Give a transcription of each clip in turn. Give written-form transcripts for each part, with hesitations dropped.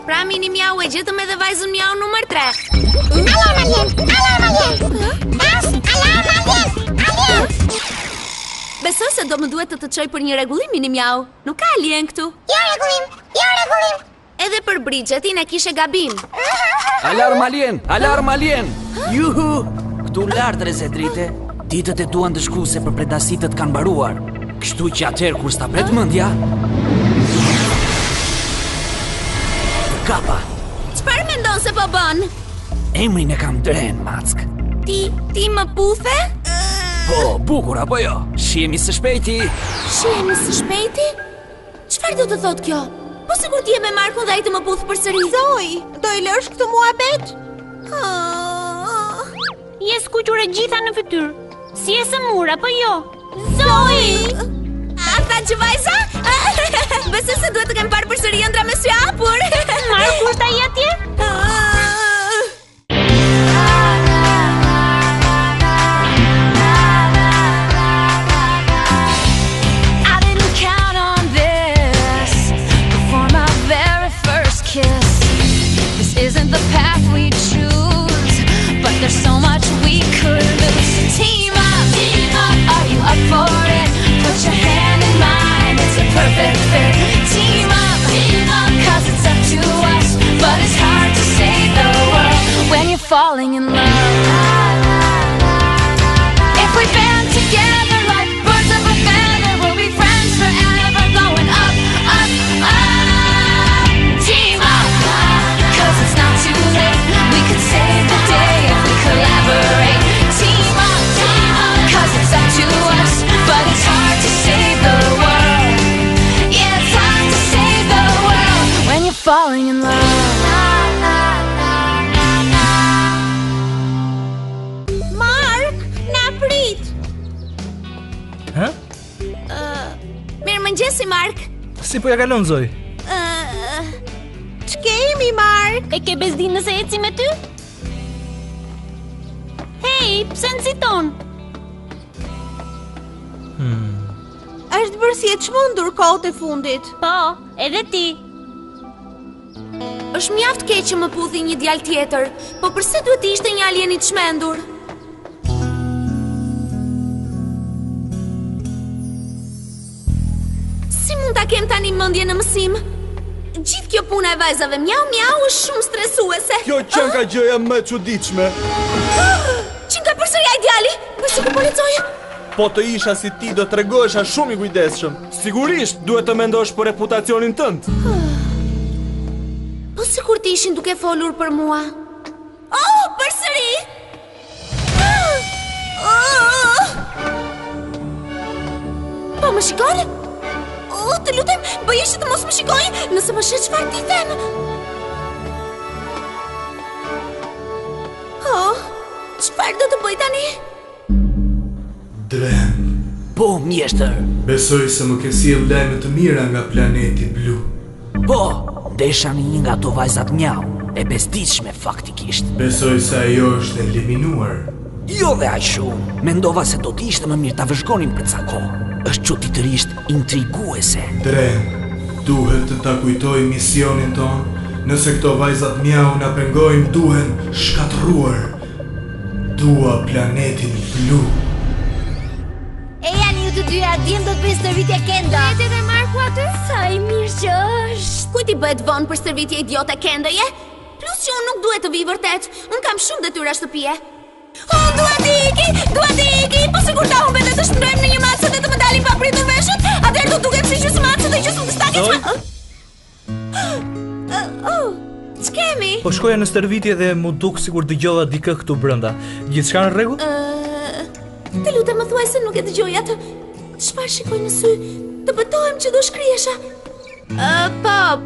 Pra Mini Miau e gjetëm edhe vajzën Miau numër 3. Alarm alien! Alarm alien! Pas, alarm alien! Alien! Besoj se do më duhet të çoj për një rregullim Mini Miau. Nuk ka alien këtu. Jo rregullim! Jo rregullim! Edhe për Bridgetin e kishe gabim. Alarm alien! Alarm alien! Juhu! Këtu lart Rezedrite, ditët e tuan dëshkuese për predasitët kanë mbaruar. Kështu që atëherë kur sta pret mendja. Kapa. Çfarë mendon se po bën? Emrin e kam Dren, Mack. Ti më puthe? Po, bukur apo jo? Shihemi së shpejti. Shihemi së shpejti? Çfarë do të thotë kjo? Po sigur ti je me Markun dhe ai të më puth përsëri. Zoe, do i lësh këtë muhabet? Je skuqur e gjitha në fytyrë. Si e sëmur apo jo? Zoe! A tha që vajza? Besoj se duhet të kem parë përsëri ëndra me sy hapur. Marku është ai atje? I didn't count on this before my very first kiss. This isn't the path we choose, but there's so much we could lose. Team up, are you up for it? Put your hand in mine, it's a perfect fit. Team up, 'cause it's up to us, but it's hard to save the world when you're falling in love. If we band together like birds of a feather, we'll be friends forever, going up, up, up. Team up, 'cause it's not too late. We could save the day if we collaborate. Team up, 'cause it's up to us, but it's hard to save the world. Yeah, it's hard to save the world when you're falling in love. Mark, na prit! Hë? Mirëmëngjesi Mark. Si po ja kalon Zoe? Ç'kemi, Mark? E ke bezdin nëse eci me ty? Hej, pse nxiton? Është bërë si e çmendur kohët e fundit. Po, edhe ti. Është mjaft keq që më puthi një djalë tjetër, po pse duhet të ishte një alien i çmendur? Si mund ta kem tani mendjen në mësim? Gjithë kjo puna e vajzave Miau Miau është shumë stresuese. Kjo që nga gjëja më e çuditshme. Që nga përsëri ai djali? Pse po policoj? Po të isha si ti do t'regohesha shumë i kujdesshëm. Sigurisht duhet të mendosh për reputacionin tënd. Po sikur të ishin duke folur për mua. Oh, përsëri! Po më shikon? Oh, të lutem, bëje që të mos më shikoj, nëse më sheh çfarë ti them. Oh, çfarë do të bëj tani? Dren, Po, mjeshtër. besoj se më ke sjell lajme të mira nga planeti blu. Po, ndesha në një nga ato vajzat Miau, e bezditshme faktikisht. Besoj se ajo është eliminuar. Jo dhe aq shumë. Mendova se do të ishte më mirë ta vëzhgonim për ca kohë. Është çuditërisht intriguese. Dren, duhet të ta kujtoj misionin ton. Nëse këto vajzat Miau na pengojnë, duhen shkatëruar. Dua planetin blu. E janë ju të dyja, djem do të bëj stërvitje Kenda. Jetë edhe Marku aty? Sa i mirë që është. Kujt i bëhet vonë për stërvitje idiote Kendoje? Plus që unë nuk duhet të vi vërtet. Unë kam shumë detyra shtëpie. Oh, dua të iki, po sigur ta humbet dhe të shndrojmë në një macë dhe të më dalin pa pritur veshët, atëherë do duket si gjysmë macë dhe gjysmë stake Ç'kemi? Po shkoja në stërvitje dhe mu duk sikur dëgjova dikë këtu brenda. Gjithçka në rregull? Të lutem më thuaj se nuk e dëgjoj atë. Çfarë shikoj në sy? Të betohem që do shkriesha.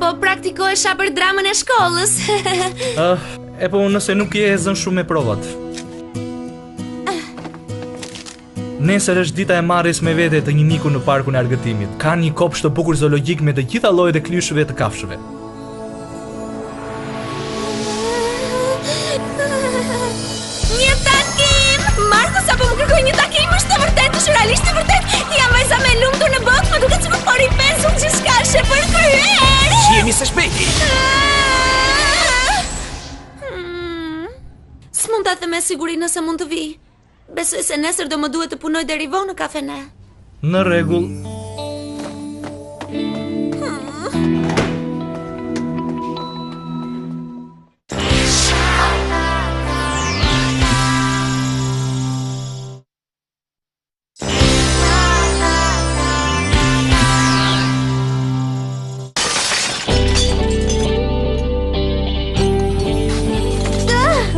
Po praktikohesha për dramën e shkollës. E po nëse nuk je e zën shumë me provat. Nesër është dita e marrjes me vete të një miku në parkun e argëtimit. Ka një kopsht të bukur zoologjik me të gjitha llojet e klyshëve të kafshëve. Një takim! Marko sapo më kërkoi një takim, është e vërtetë, është realisht e vërtetë. Jam vajza më e lumtur në botë, më duket sikur pori pensum gjithçka është e përkryer. Shihemi së shpejti. me siguri nëse mund të vi. Besoj se nesër do më duhet të punoj deri vonë në kafene. Në rregull.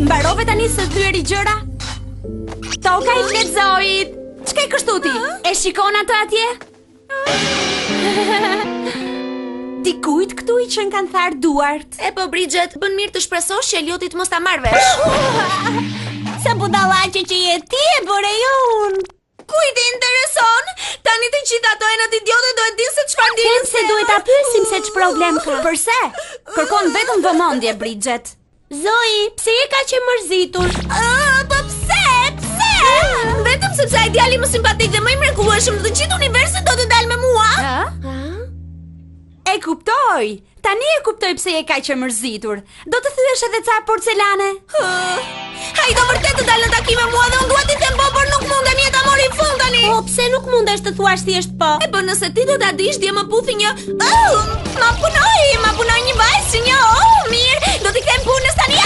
Mbarove tani së thyeri gjëra? Toka I shletzojit. Ç'ke kështu ti? E shikon atë atje? Dikujt këtu I qenë kanë tharë duart. E po Bridget, bën mirë të shpresosh që Eliotit mos ta marr vesh. Sa budallaqe që je ti e bëre jo unë. Kujt I intereson? Tani të gjithë ato enët idiote do e dinë se çfarë ndjen. Se duhet ta pyesim se ç'problem ka. Përse? Kërkon vetëm vëmendje, Bridget. Zoe, pse je kaq e mërzitur? Po pse? Pse? Vetëm sepse ai djali më simpatik dhe më I mrekullueshëm në të gjithë universin do të dalë me mua. E kuptoj. Tani e kuptoj pse je kaq e mërzitur. Do të thyesh edhe ca porcelane? Ai do vërtet të dalë në takim me mua dhe unë dua t'i them po, por nuk mundem, jeta mori fund tani. Po pse nuk mundesh të thuash thjesht po? E po nëse ti do ta dish, dje më puthi një ma punoj një vajzë si një mirë, do t'i kthem punës tani.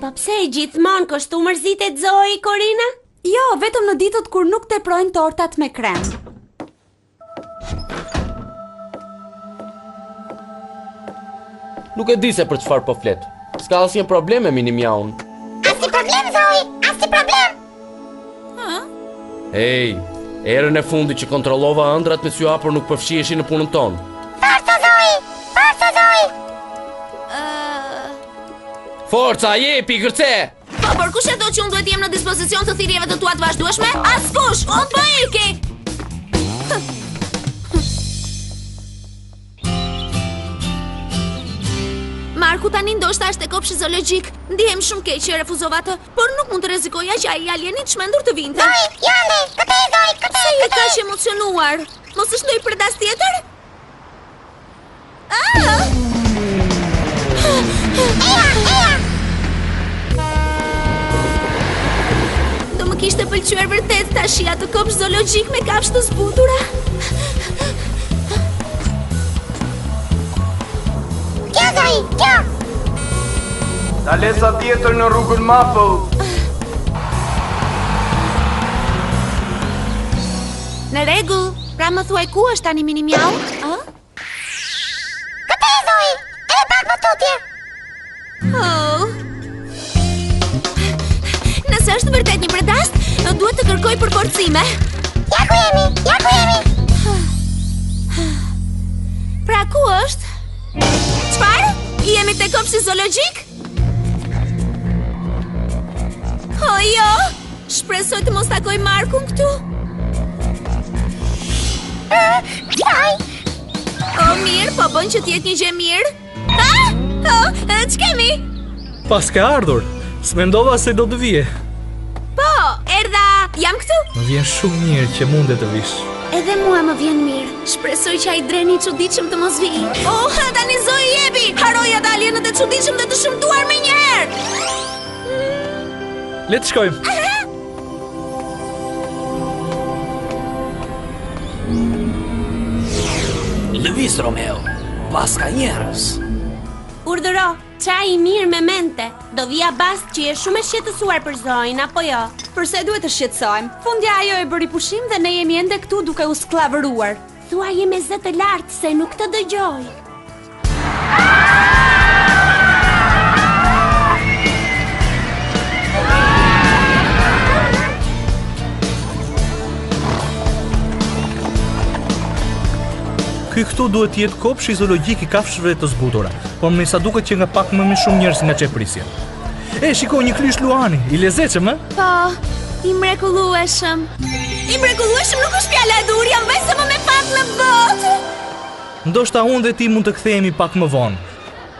Po pse gjithmonë kështu mërzitet Zoe, Korina? Jo, vetëm në ditët kur nuk teprojnë tortat me krem. Nuk e di se për çfarë po flet. S'ka asnjë problem me minimjaun. Asnjë problem, Zoe, asnjë problem. Hey, erën e fundit që kontrollova ëndrat me sy hapur nuk përfshiheshin në punën tonë. Forca, Zoe! Forca, Zoe! Forca, jepi, gërce! Po, por kush e do që unë duhet jem në dispozicion të thirrjeve të tua të vazhdueshme? Askush, unë po iki! Marku tani ndoshta është e kopshi zoologjik. Ndihem shumë keq që refuzova të, por nuk mund të rrezikoja që ai alieni të çmendur të vinte. Zoe, jande, këtej, Zoe, këtej, Se je kaq emocionuar? Mos është ndonjë përdas tjetër? Do më kishte pëlqyer vërtet tash atë kopsh zoologjik me kafshë të zbutura. Kjo, Zoe, kjo! Dalesa tjetër në rrugën Maple. Në rregull, pra më thuaj ku është tani mini miau? Këtej, Zoe! Edhe pak më tutje! Nëse është vërtet një predast, duhet të kërkoj përforcime. Ja ku jemi, ja ku jemi! Pra ku është? Çfarë? Jemi te kopshi zoologjik? Jo, shpresoj të mos takoj Markun këtu. Mirë, po bën që t'jetë një gjë mirë. Ç'kemi? Pas ke ardhur, s'mendova se do të vije. Po, erdha, jam këtu. Më vjen shumë mirë që mundet të vish. Edhe mua më vjen mirë. Shpresoj që ai dreni I çuditshëm të mos vijë. Tani Zoe jepi. Haroja të alienët e çuditshëm dhe të shëmtuar me një herë. Le të shkojmë. Lëviz, Romeo. Pas ka njerëz. Urdhëro, çaj I mirë me mente. Do vija bast që je shumë e shqetësuar për Zoin, apo jo? Përse duhet të shqetësohem? Fundja ajo e bëri pushim dhe ne jemi ende këtu duke u skllavëruar. Thuaje me zë të lartë se nuk të dëgjoj. Ky këtu duhet të jetë kopshi zoologjik I kafshëve të zbutura, por me sa duket që nga pak më shumë njerëz nga çeprisja. Shiko një klysh luani, I lezetshëm, Po, I mrekullueshëm. I mrekullueshëm nuk është fjala e dur, jam vetëm me pak në botë. Ndoshta unë dhe ti mund të kthehemi pak më vonë.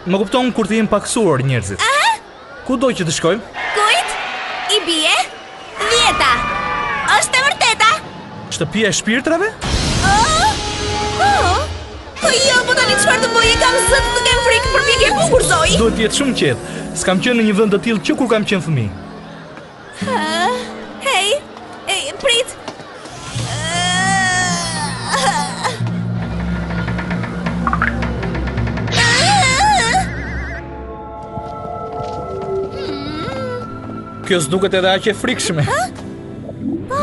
Më kupton kur të jem paksuar njerëzit. Ku do që të shkojmë? Kujt? I bie? 10. Është e vërteta? Shtëpia e shpirtrave? Jo, po tani çfarë të bëj? Kam zë të kem frikë për pjekje bukur, Zoi. Duhet të jetë shumë qetë. S'kam qenë në një vend të tillë që kur kam qenë fëmijë. Hej, prit. Kjo s'duket edhe aq e frikshme. Po,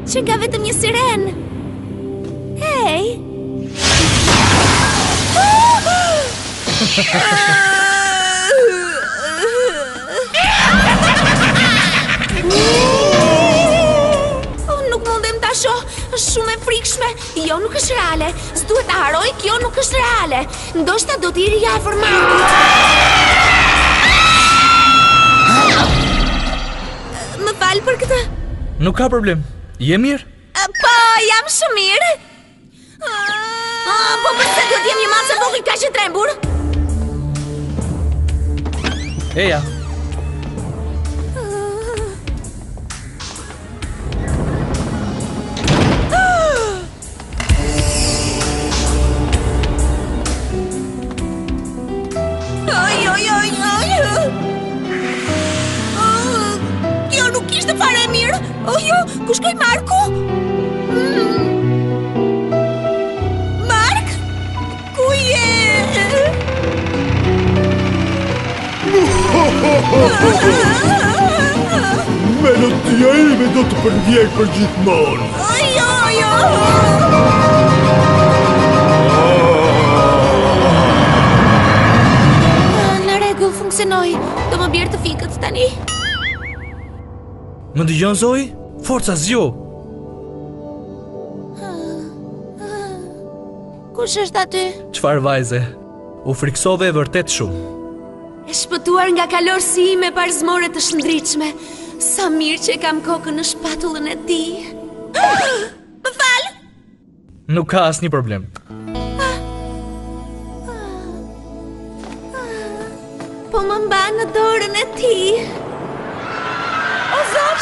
që nga vetëm një siren. Hej. Nuk mundem ta shoh, është shumë e frikshme. Jo, nuk është reale. S'duhet ta haroj, kjo nuk është reale. Ndoshta do t'i riafër Markut. Më fal për këtë. Nuk ka problem. Je mirë? Po, jam shumë mirë. Po përse do t'jem një masë e vogël kaq e trembur? Eja. Kjo nuk ishte fare e mirë. Jo, ku shkoj Marku? Mark? Ku je? Melodia ime do të përndjek për gjithmonë. Jo. Në rregull, funksionoi. Do më bjerë të fikët tani. Më dëgjon Zoi? Forca zgjo. Kush është aty? Çfarë vajze? U friksove e vërtet shumë. E shpëtuar nga kalorësi me parzmore të shëndritshme. Sa mirë që e kam kokën në shpatullën e tij. Më fal. Nuk ka asnjë problem. Po më mba në dorën e tij. O zot,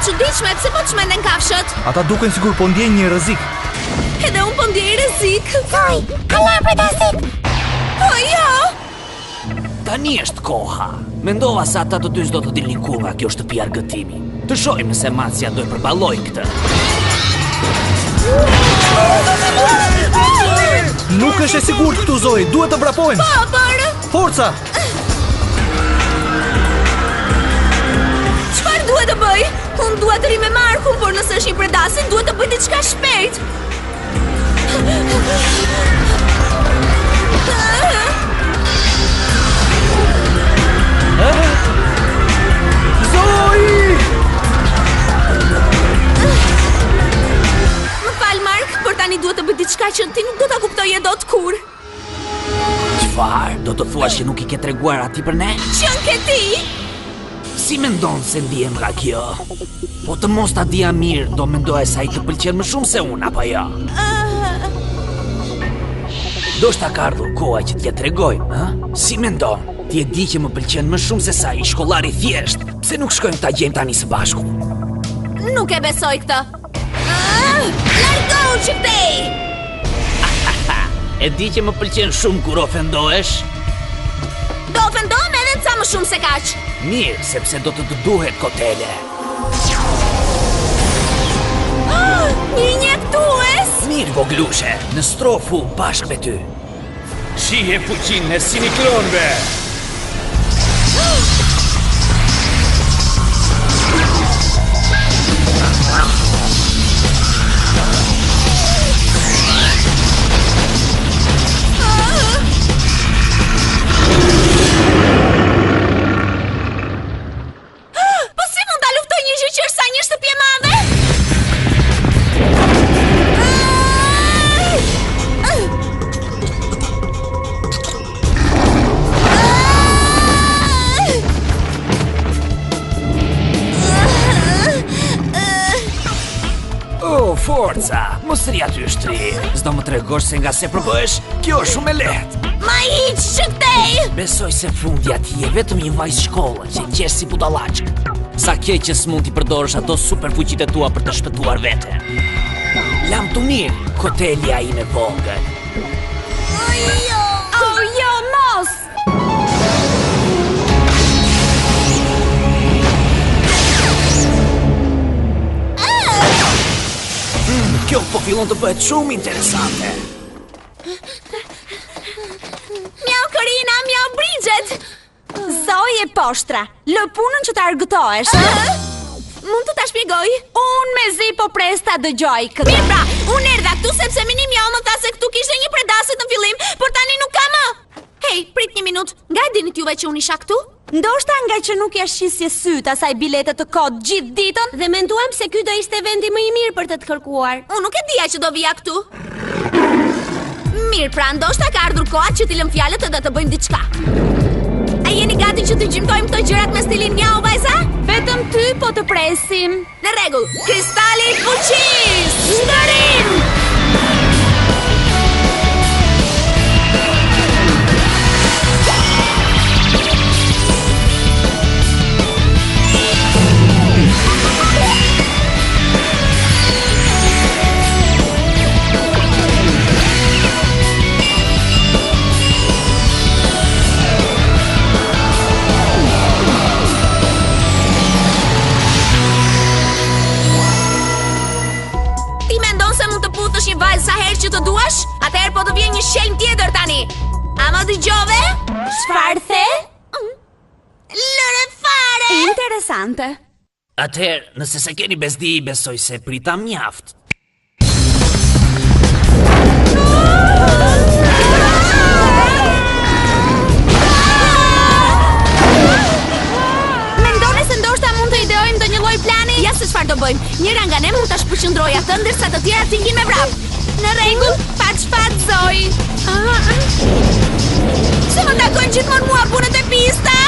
çuditshme, pse po çmenden kafshët? Ata duken sigur po ndjejnë një rrezik. Edhe unë po ndjej rrezik. Zoi, alarm predazit. Jo. Tani është koha. Mendova se ata të dy s'do të dilnin kur nga kjo shtëpi argëtimi. Të shohim nëse Macja do e përballoj këtë. Nuk është e sigurt këtu Zoi, duhet të vrapojmë. Po, por Forca! Çfarë duhet të bëj? Unë duhet të ri me Markun, por nëse është një predasi, duhet të bëj diçka shpejt. Zoi! Më fal Mark, por tani duhet të bëj diçka që ti nuk do ta kuptoje dot kur. Çfarë? Do të thuash që nuk i ke treguar atij për ne? Qen ke ti? Si mendon se ndihem nga kjo? Po të mos ta dija mirë, do mendoja se ai të pëlqen më shumë se unë, apo jo? Do shta ka ardhur koha që t'ja tregojmë, ha? Si mendon? Ti e di që më pëlqen më shumë se sa i shkollari thjesht. Pse nuk shkojmë ta gjejmë tani së bashku? Nuk e besoj këtë. Largo çiftej! E di që më pëlqen shumë kur ofendohesh? Do ofendohem edhe ca më shumë se kaq. Mirë, sepse do të duhet kotele. Një injektues? Mirë, voglushe, në strofu bashkë me ty. Shihe fuqinë e siniklonve. Po si mund ta luftoj një gjë që është sa një shtëpi e madhe? Forca, mos ri aty shtri. S'do më tregosh se nga se përbëhesh, kjo është shumë e lehtë. Ma hiq që këtej! Besoj se fundi atij je vetëm një vajzë shkolle që qesh si budallaqk. Sa keq që s'mund t'i përdorësh ato superfuqitë tua për të shpëtuar veten. Lam të mirë, hotelja ime vogël. Oh, jo, mos! Kjo po fillon të bëhet shumë interesante. Mjau Karina, mjau Bridget! Zoe e poshtra, lë punën që të argëtohesh. Mund të ta shpjegoj? Unë me zi po pres ta dëgjoj këtë. Mirë pra, unë erdha këtu sepse mini mjau më tha se këtu kishte një predasit në fillim, por tani nuk ka më. Hej, prit një minut, nga e dinit juve që unë isha këtu? Ndoshta nga që nuk jash shisje syt asaj biletet të kod gjithë ditën. Dhe menduam se ky do ishte vendi më i mirë për të kërkuar. Unë nuk e dija që do vija këtu. Mirë pra, ndoshta ka ardhur koha që t'i lëm fjalët edhe të bëjmë diçka. A jeni gati që të gjymtojmë këto gjërat me stilin mjau, vajza? Vetëm ty po të presim. Në rregull, kristali fuqis! Shkërim! Që të duash, atëherë po të vjen një shenjë tjetër tani. A më dëgjove? Çfarë the? Lëre fare! Interesante. Atëherë, nëse se keni bezdi, besoj se prita mjaft. Mendoni se ndoshta mund të ideojmë ndonjë lloj plani? Ja se çfarë do bëjmë. Njëra nga ne mund ta shpërqendrojë atë ndërsa të tjerat t'ingin me vrap. Në rregull, pat Zoe. Se më takojnë gjithmonë mua punët e pista?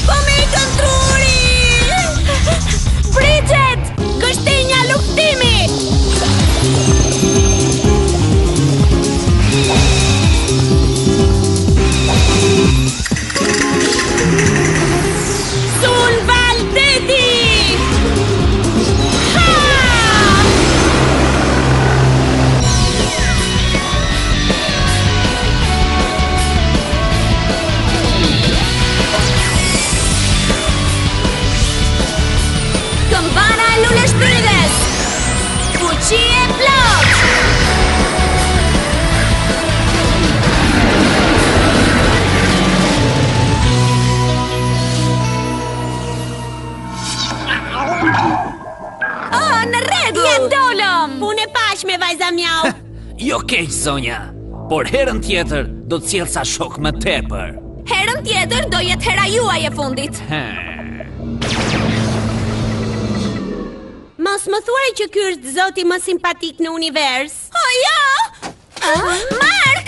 Po me i këndruri! Bridget! Gështinja luftimi! Sul Valdeti! Këmbana e lule shpydes! Fuqi e plot! Në rregull! Ja dolëm! Punë e pashme, vajza mjau. Jo keq, zonja, por herën tjetër do të sjell sa shok më tepër. Herën tjetër do jetë hera juaj e fundit. Mos më thuaj që ky është zoti më simpatik në univers. O jo! Mark!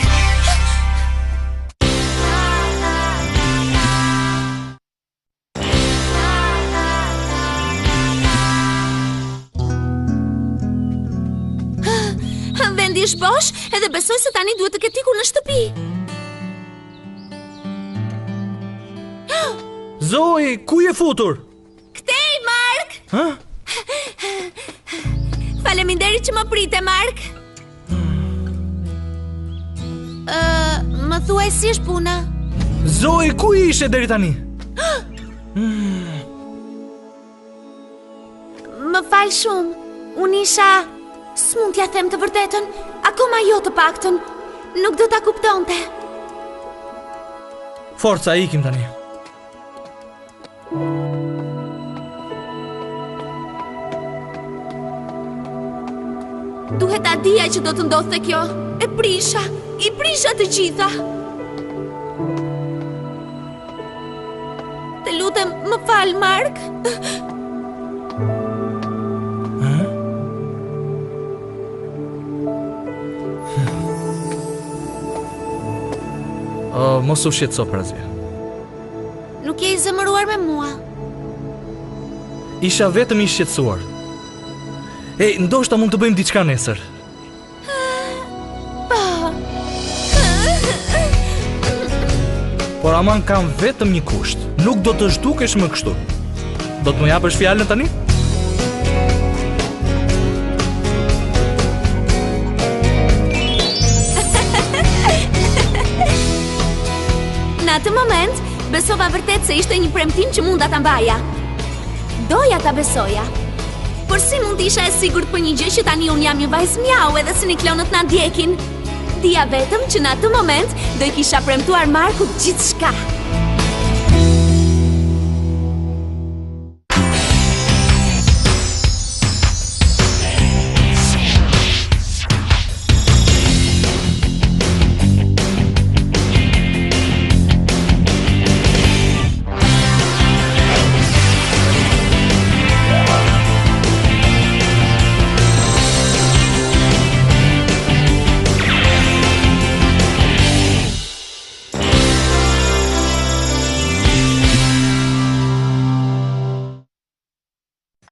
Vendi është bosh, edhe besoj se tani duhet të ketë ikur në shtëpi. Zoe, ku je futur? Këtej, Mark! Ha? Faleminderit që më prite, Mark. Më thuaj si është puna? Zoe, ku ishe deri tani? Më fal shumë. Unë isha... S'mund t'ja them të vërtetën, akoma jo të paktën. Nuk do ta kuptonte. Forca, ikim tani. Duhet ta dija që do të ndodhte kjo. I prisha të gjitha. Të lutem, më fal, Mark. Mos u shqetëso për asgjë. Nuk je i zemëruar me mua. Isha vetëm i shqetësuar. Ndoshta mund të bëjmë diçka nesër. Por aman kam vetëm një kusht. Nuk do të zhdukesh më kështu. Do të më japësh fjalën tani? Në atë moment, besova vërtet se ishte një premtim që munda ta mbaja. Doja ta besoja. Por si mund isha e sigurt për një gjë që tani unë jam një vajzë mjau edhe si një klonët na ndjekin? Dija vetëm që në atë moment do i kisha premtuar Markut gjithçka.